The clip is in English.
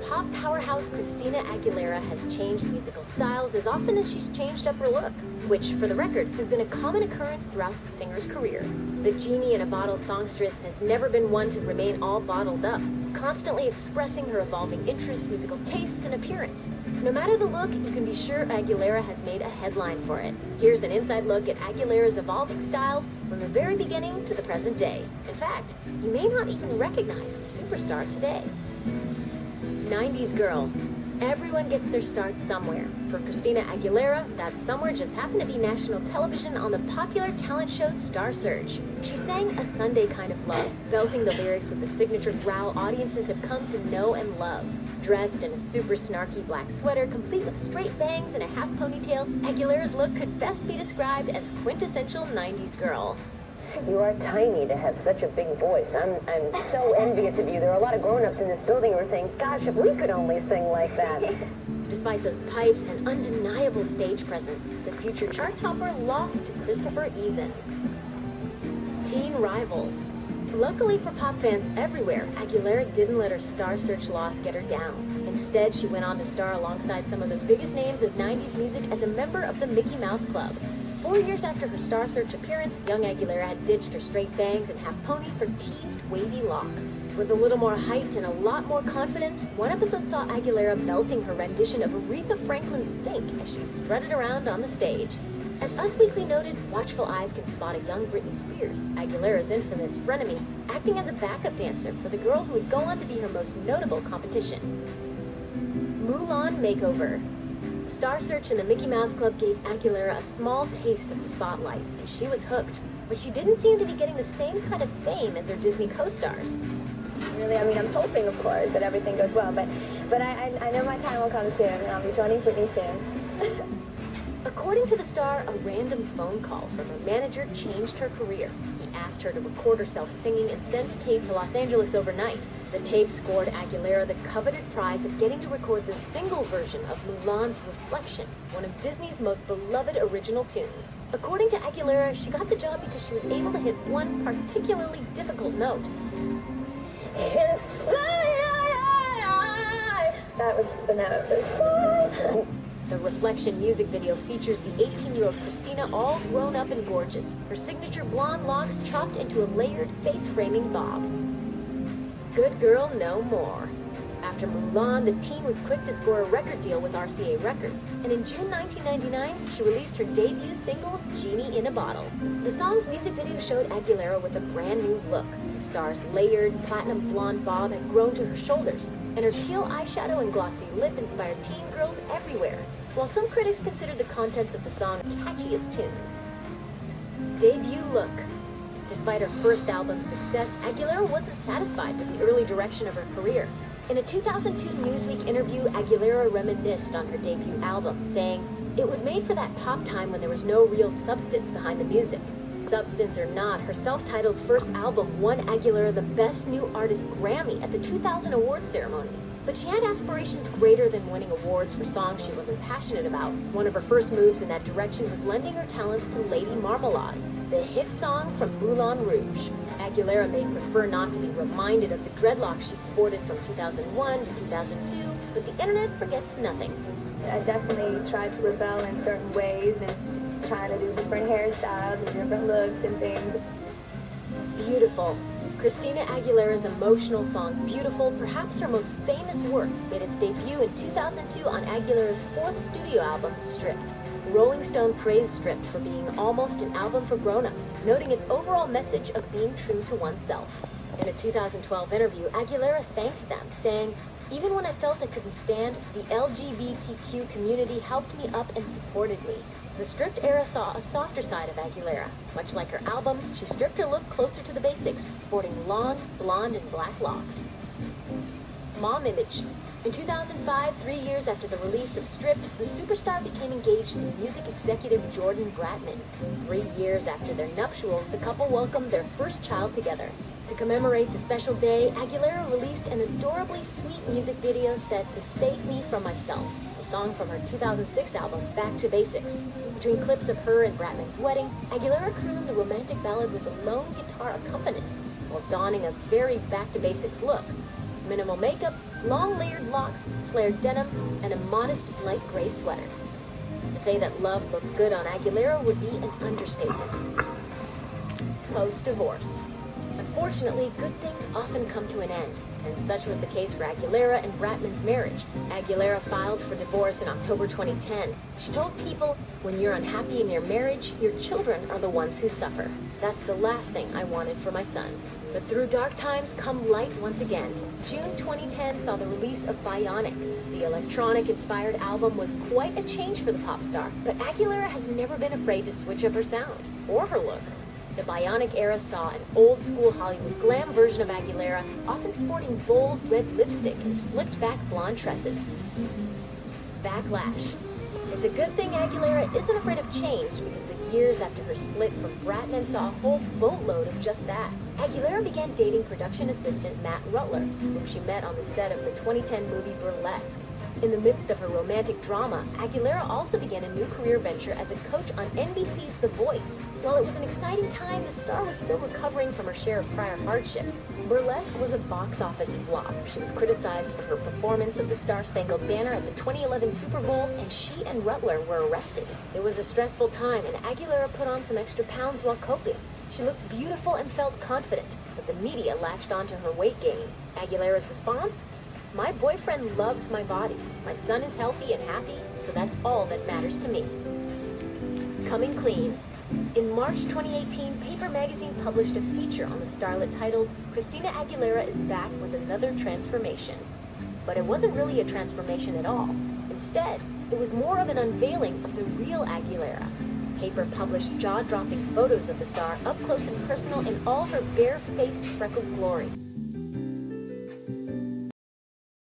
Pop powerhouse Christina Aguilera has changed musical styles as often as she's changed up her look, which, for the record, has been a common occurrence throughout the singer's career. The genie in a bottle songstress has never been one to remain all bottled up, constantly expressing her evolving interests, musical tastes, and appearance. No matter the look, you can be sure Aguilera has made a headline for it. Here's an inside look at Aguilera's evolving styles from the very beginning to the present day. In fact, you may not even recognize the superstar today. 90s girl. Everyone gets their start somewhere. For Christina Aguilera, that somewhere just happened to be national television on the popular talent show Star Search. She sang A Sunday Kind of Love, belting the lyrics with the signature growl audiences have come to know and love. Dressed in a super snarky black sweater, complete with straight bangs and a half ponytail, Aguilera's look could best be described as quintessential 90s girl. You are tiny to have such a big voice. I'm so envious of you. There are a lot of grown-ups in this building who are saying, gosh, if we could only sing like that. Despite those pipes and undeniable stage presence, the future chart topper lost to Christopher Eason. Teen rivals. Luckily for pop fans everywhere, Aguilera didn't let her Star Search loss get her down. Instead, she went on to star alongside some of the biggest names of 90s music as a member of the Mickey Mouse Club. 4 years after her Star Search appearance, young Aguilera had ditched her straight bangs and half pony for teased wavy locks. With a little more height and a lot more confidence, one episode saw Aguilera belting her rendition of Aretha Franklin's Think as she strutted around on the stage. As Us Weekly noted, watchful eyes can spot a young Britney Spears, Aguilera's infamous frenemy, acting as a backup dancer for the girl who would go on to be her most notable competition. Mulan Makeover. Star Search and the Mickey Mouse Club gave Aguilera a small taste of the spotlight, and she was hooked. But she didn't seem to be getting the same kind of fame as her Disney co-stars. Really, I'm hoping, of course, that everything goes well, but I know my time will come soon, and I'll be joining Whitney soon. According to the star, a random phone call from her manager changed her career. He asked her to record herself singing and send the tape to Los Angeles overnight. The tape scored Aguilera the coveted prize of getting to record the single version of Mulan's Reflection, one of Disney's most beloved original tunes. According to Aguilera, she got the job because she was able to hit one particularly difficult note. That was the note. The Reflection music video features the 18-year-old Christina all grown up and gorgeous, her signature blonde locks chopped into a layered face-framing bob. Good Girl No More. After Mulan, the teen was quick to score a record deal with RCA Records, and in June 1999, she released her debut single, Genie in a Bottle. The song's music video showed Aguilera with a brand new look. The star's layered, platinum blonde bob had grown to her shoulders, and her teal eyeshadow and glossy lip inspired teen girls everywhere, while some critics considered the contents of the song catchiest tunes. Debut look. Despite her first album's success, Aguilera wasn't satisfied with the early direction of her career. In a 2002 Newsweek interview, Aguilera reminisced on her debut album, saying, "It was made for that pop time when there was no real substance behind the music." Substance or not, her self-titled first album won Aguilera the Best New Artist Grammy at the 2000 awards ceremony. But she had aspirations greater than winning awards for songs she wasn't passionate about. One of her first moves in that direction was lending her talents to Lady Marmalade, the hit song from Moulin Rouge. Aguilera may prefer not to be reminded of the dreadlocks she sported from 2001 to 2002, but the internet forgets nothing. I definitely tried to rebel in certain ways and trying to do different hairstyles and different looks and things. Beautiful. Christina Aguilera's emotional song Beautiful, perhaps her most famous work, made its debut in 2002 on Aguilera's fourth studio album, Stripped. Rolling Stone praised Stripped for being almost an album for grown-ups, noting its overall message of being true to oneself. In a 2012 interview, Aguilera thanked them, saying, "Even when I felt I couldn't stand, the LGBTQ community helped me up and supported me." The Stripped era saw a softer side of Aguilera. Much like her album, she stripped her look closer to the basics, sporting long, blonde, and black locks. Mom image. In 2005, 3 years after the release of Stripped, the superstar became engaged to music executive Jordan Bratman. 3 years after their nuptials, the couple welcomed their first child together. To commemorate the special day, Aguilera released an adorably sweet music video set to Save Me From Myself, a song from her 2006 album, Back to Basics. Between clips of her and Bratman's wedding, Aguilera crooned the romantic ballad with a lone guitar accompanist while donning a very back to basics look. Minimal makeup, long layered locks, flared denim, and a modest light gray sweater. To say that love looked good on Aguilera would be an understatement. Post-divorce. Unfortunately, good things often come to an end, and such was the case for Aguilera and Bratman's marriage. Aguilera filed for divorce in October 2010. She told people, "When you're unhappy in your marriage, your children are the ones who suffer. That's the last thing I wanted for my son." But through dark times come light once again. June 2010 saw the release of Bionic. The electronic-inspired album was quite a change for the pop star, but Aguilera has never been afraid to switch up her sound, or her look. The Bionic era saw an old-school Hollywood glam version of Aguilera, often sporting bold red lipstick and slicked-back blonde tresses. Backlash. It's a good thing Aguilera isn't afraid of change, because the years after her split from Bratman saw a whole boatload of just that. Aguilera began dating production assistant Matt Rutler, whom she met on the set of the 2010 movie Burlesque. In the midst of her romantic drama, Aguilera also began a new career venture as a coach on NBC's The Voice. While it was an exciting time, the star was still recovering from her share of prior hardships. Burlesque was a box office flop. She was criticized for her performance of the Star-Spangled Banner at the 2011 Super Bowl, and she and Rutler were arrested. It was a stressful time, and Aguilera put on some extra pounds while coping. She looked beautiful and felt confident, but the media latched onto her weight gain. Aguilera's response? "My boyfriend loves my body. My son is healthy and happy, so that's all that matters to me." Coming clean. In March 2018, Paper Magazine published a feature on the starlet titled, "Christina Aguilera is back with another transformation." But it wasn't really a transformation at all. Instead, it was more of an unveiling of the real Aguilera. Paper published jaw-dropping photos of the star up close and personal in all her bare-faced freckled glory.